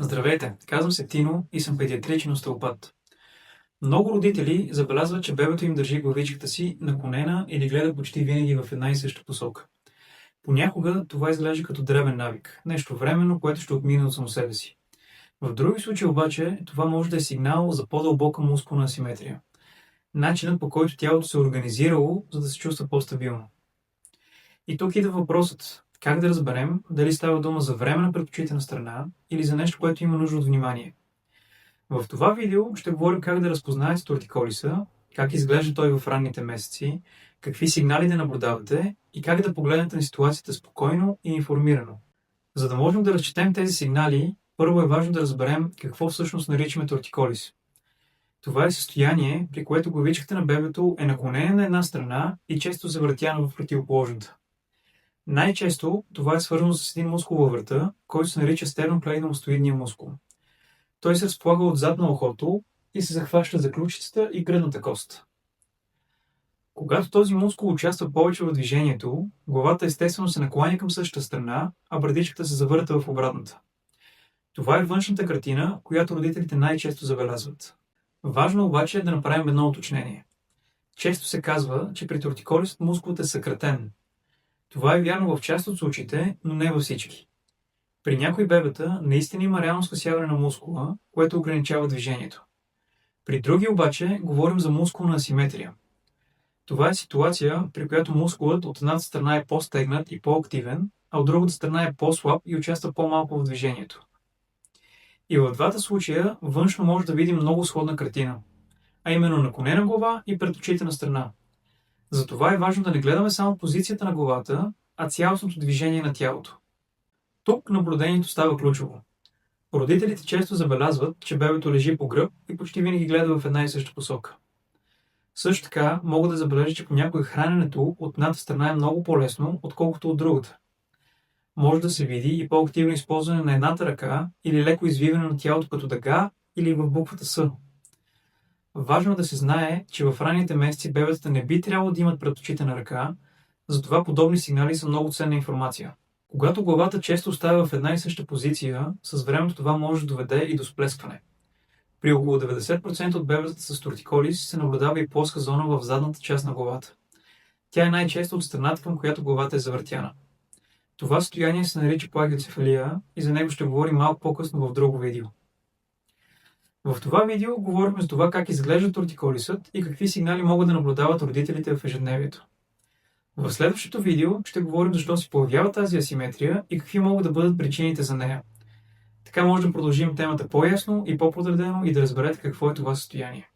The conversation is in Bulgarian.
Здравейте, казвам се Тино и съм педиатричен остеопат. Много родители забелязват, че бебето им държи главичката си наклонена или гледа почти винаги в една и съща посока. Понякога това изглежда като дребен навик, нещо временно, което ще отмине от само себе си. В други случаи обаче това може да е сигнал за по-дълбока мускулна асиметрия. Начинът, по който тялото се е организирало, за да се чувства по-стабилно. И тук идва въпросът: как да разберем дали става дума за временна предпочитана страна или за нещо, което има нужда от внимание? В това видео ще говорим как да разпознаете тортиколиса, как изглежда той в ранните месеци, какви сигнали да наблюдавате и как да погледнете на ситуацията спокойно и информирано. За да можем да разчетем тези сигнали, първо е важно да разберем какво всъщност наричаме тортиколис. Това е състояние, при което главичката на бебето е наклонена на една страна и често завъртяна в противоположната. Най-често това е свързано с един мускул във врата, който се нарича стерноклеидоmastoidния мускул. Той се разполага отзад на ухото и се захваща за ключицата и гръдната кост. Когато този мускул участва повече в движението, главата естествено се накланя към същата страна, а брадичката се завърта в обратната. Това е външната картина, която родителите най-често забелязват. Важно обаче е да направим едно уточнение. Често се казва, че при тортиколис мускулът е съкратен. Това е вярно в част от случаите, но не във всички. При някои бебета наистина има реално скъсяване на мускула, което ограничава движението. При други обаче говорим за мускулна асиметрия. Това е ситуация, при която мускулът от едната страна е по-стегнат и по-активен, а от другата страна е по-слаб и участва по-малко в движението. И в двата случая външно може да видим много сходна картина, а именно наклонена глава и предпочитана страна. Затова е важно да не гледаме само позицията на главата, а цялостното движение на тялото. Тук наблюдението става ключово. Родителите често забелязват, че бебето лежи по гръб и почти винаги гледа в една и съща посока. Също така могат да забележат, че понякога храненето от едната страна е много по-лесно, отколкото от другата. Може да се види и по-активно използване на едната ръка или леко извиване на тялото като дъга или в буквата С. Важно е да се знае, че в ранните месеци бебетата не би трябвало да имат предпочитана ръка, затова подобни сигнали са много ценна информация. Когато главата често остава в една и съща позиция, с времето това може да доведе и до сплескване. При около 90% от бебетата с тортиколис се наблюдава и плоска зона в задната част на главата. Тя е най-често от страната, към която главата е завъртяна. Това състояние се нарича плагиоцефалия и за него ще говорим малко по-късно в друго видео. В това видео говорим за това как изглежда тортиколисът и какви сигнали могат да наблюдават родителите в ежедневието. В следващото видео ще говорим защо се появява тази асиметрия и какви могат да бъдат причините за нея. Така може да продължим темата по-ясно и по-подредено и да разберете какво е това състояние.